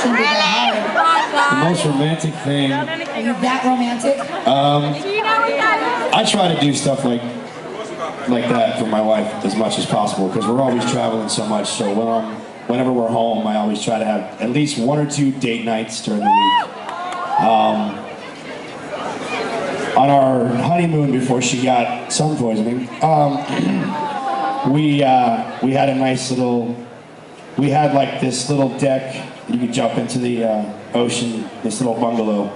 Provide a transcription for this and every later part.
shouldn't be that hard. The most romantic thing. Are you that romantic? I try to do stuff like that for my wife as much as possible because we're always traveling so much. So whenever we're home, I always try to have at least 1 or 2 date nights during the week. On our honeymoon before she got sun poisoning, we had a nice little. We had like this little deck you could jump into the ocean. This little bungalow,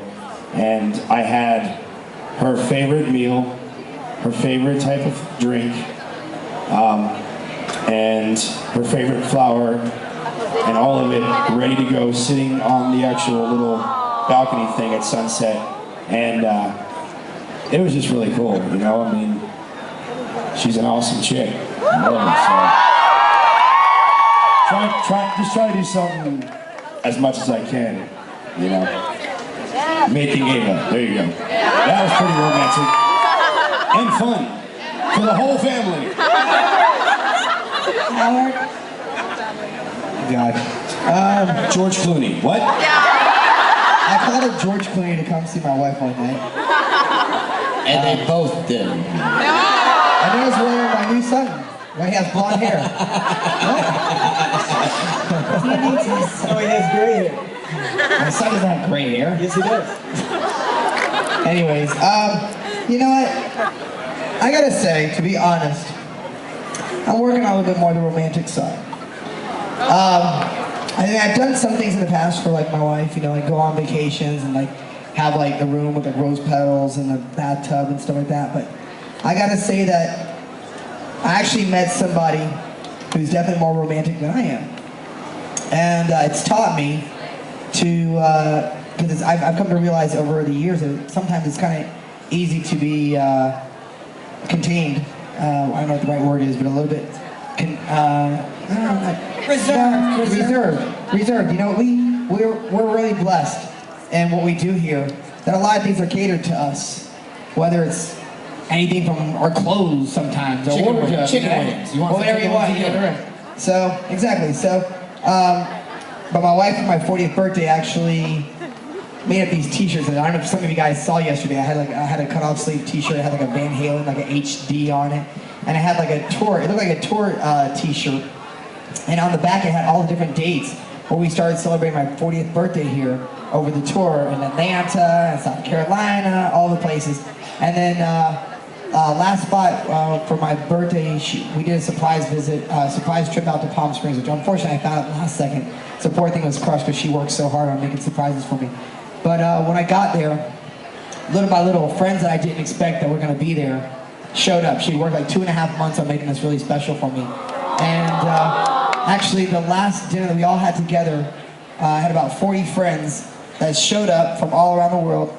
and I had her favorite meal, her favorite type of drink, and her favorite flower, and all of it ready to go, sitting on the actual little balcony thing at sunset, and it was just really cool, you know. I mean, she's an awesome chick. I love her, so just try to do something as much as I can, you know. Making Ava, there you go. That was pretty romantic and fun for the whole family. Howard? God. George Clooney, what? I called George Clooney to come see my wife one night. And they both did. And he was wearing my new son. When he has blonde hair. Oh, he has gray hair. My son doesn't have gray hair. Yes, he does. Anyways, you know what? I gotta say, to be honest, I'm working on a little bit more the romantic side. I think I've done some things in the past for like my wife, you know, like go on vacations and like have like the room with like rose petals and a bathtub and stuff like that. But I gotta say that I actually met somebody who's definitely more romantic than I am. And it's taught me to, because I've come to realize over the years that sometimes it's kind of easy to be contained. I don't know what the right word is, but a little bit, reserved. You know, we're really blessed in what we do here, that a lot of things are catered to us, whether it's anything from our clothes sometimes, or chicken wings. You want whatever you want. So, exactly. So, but my wife for my 40th birthday actually made up these t-shirts. And I don't know if some of you guys saw yesterday. I had a cut-off sleeve t-shirt. It had like a Van Halen, like an HD on it. And it had like a tour, it looked like a tour t-shirt. And on the back it had all the different dates where we started celebrating my 40th birthday here over the tour in Atlanta, and South Carolina, all the places. And then last spot for my birthday, we did a surprise trip out to Palm Springs, which unfortunately I found out last second. So poor thing was crushed because she worked so hard on making surprises for me. But when I got there, little by little, friends that I didn't expect that were going to be there showed up. She worked like 2.5 months on making this really special for me. And actually the last dinner that we all had together, I had about 40 friends that showed up from all around the world.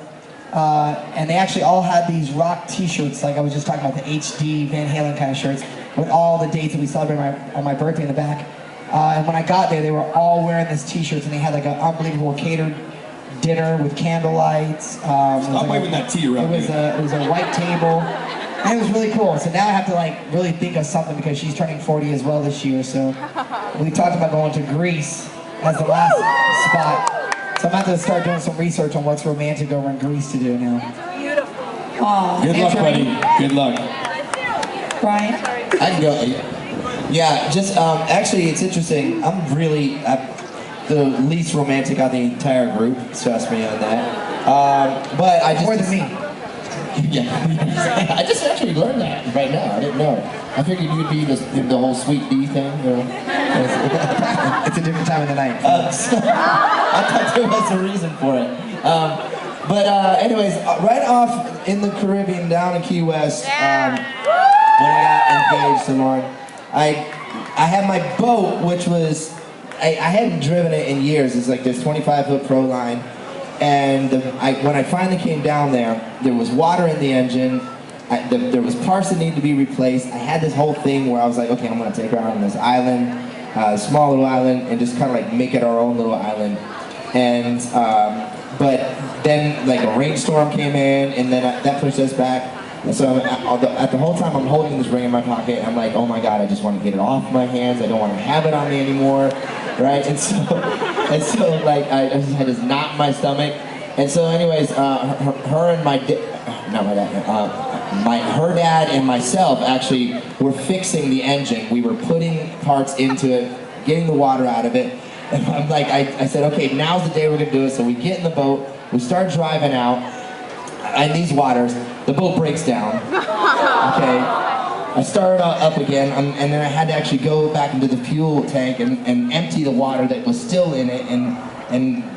And they actually all had these rock t-shirts, like I was just talking about, the HD Van Halen kind of shirts, with all the dates that we celebrated on my birthday in the back. And when I got there, they were all wearing this t-shirts, and they had like an unbelievable catered dinner with candlelight. Stop waving that tea around. It was a white table, and it was really cool. So now I have to like really think of something because she's turning 40 as well this year. So we talked about going to Greece as the last spot. So I'm about to start doing some research on what's romantic over in Greece to do now. It's beautiful. Good luck, buddy. Good luck. Brian? I can go. Yeah, just actually, it's interesting. I'm really the least romantic on the entire group. Trust me on that. But I just More than me. Yeah, I just actually learned that right now. I didn't know. I figured you'd be the whole sweet D thing, you know. It's a different time of the night. So I thought there was a reason for it. But anyways, right off in the Caribbean, down in Key West, when I got engaged to Lauren, I had my boat, which was, I hadn't driven it in years. It's like this 25-foot Pro Line. And when I finally came down there was water in the engine. There was parts that needed to be replaced. I had this whole thing where I was like, okay, I'm gonna take her out on this island, small little island, and just kind of like make it our own little island. And but then like a rainstorm came in, and then that pushed us back. And so at the whole time I'm holding this ring in my pocket, I'm like, oh my God, I just want to get it off my hands. I don't want to have it on me anymore, right? And so And so like I just had this knot in my stomach. And so anyways, her and her dad and myself actually were fixing the engine. We were putting parts into it, getting the water out of it. And I'm like, I said, okay, now's the day we're gonna do it. So we get in the boat, we start driving out in these waters. The boat breaks down, okay? I started up again, and then I had to actually go back into the fuel tank and empty the water that was still in it and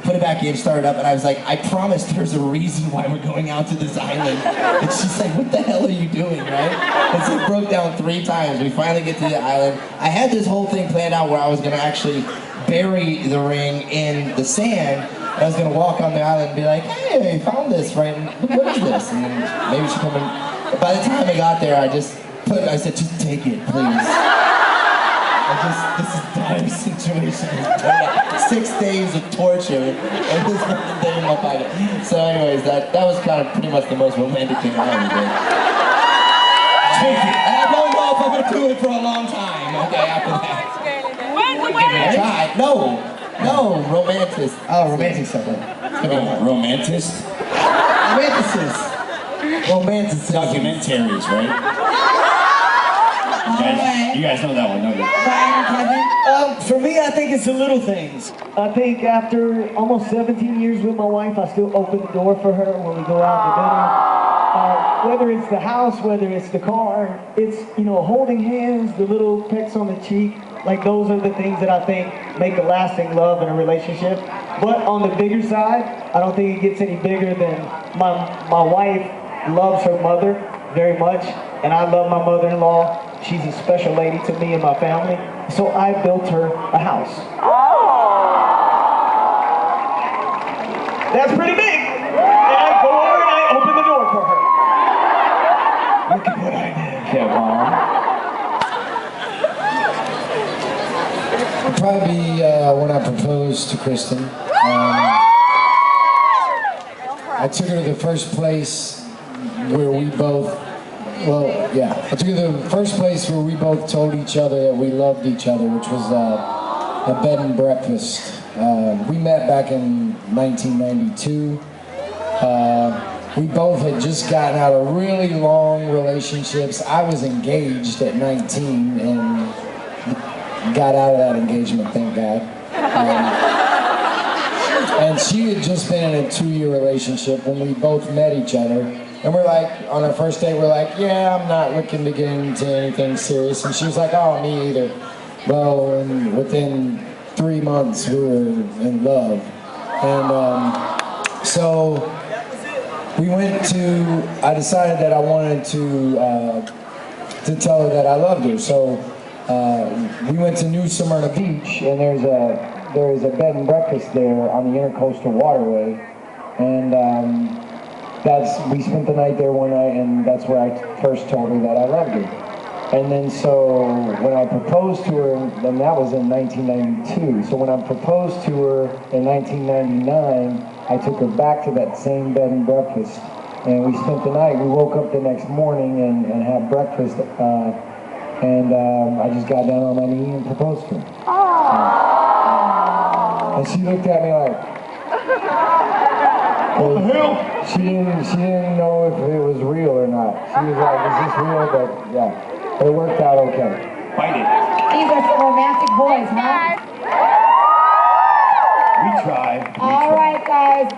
put it back in, start it up, and I was like, I promise there's a reason why we're going out to this island. And she's like, what the hell are you doing, right? And so it broke down 3 times. We finally get to the island. I had this whole thing planned out where I was gonna actually bury the ring in the sand. I was gonna walk on the island and be like, hey, I found this, right? What is this? And then maybe she'd come in. But by the time I got there, I said, just take it, please. This is a dire situation. 6 days of torture, and this one day in my pocket. So anyways, that was kind of pretty much the most romantic thing I ever did. Take it. And I don't know if I'm gonna do it for a long time, okay, after that. Try. No, romantic. Oh, romantic stuff. Romantist? Romanticism. Documentaries, right? You guys know that one, don't you? For me, I think it's the little things. I think after almost 17 years with my wife, I still open the door for her when we go out to dinner. Whether it's the house, whether it's the car, it's, holding hands, the little pecks on the cheek. Like, those are the things that I think make a lasting love in a relationship. But on the bigger side, I don't think it gets any bigger than my wife loves her mother very much, and I love my mother-in-law. She's a special lady to me and my family, so I built her a house. That's pretty big. And I go over and I open the door for her. Look at what I did. Yeah, Mom. Probably when I proposed to Kristen. I took her to the first place where we both, I took her to the first place where we both told each other that we loved each other, which was a bed and breakfast. We met back in 1992. We both had just gotten out of really long relationships. I was engaged at 19 and got out of that engagement, thank God. And she had just been in a 2-year relationship when we both met each other. And we're like, on our first date, we're like, yeah, I'm not looking to get into anything serious. And she was like, oh, me either. Well, and within 3 months, we were in love. And so I decided that I wanted to tell her that I loved her. So we went to New Smyrna Beach, and there's a bed and breakfast there on the Intercoastal Waterway. And we spent the night there one night, and that's where I first told her that I loved her. And then so when I proposed to her, and that was in 1992, so when I proposed to her in 1999, I took her back to that same bed and breakfast, and we spent the night. We woke up the next morning and had breakfast, and I just got down on my knee and proposed to her. And she looked at me like, what the hell? She didn't know if it was real or not. She was like, is this real? But yeah, it worked out okay. Fight it. These are some romantic boys, huh? We tried. All right, guys.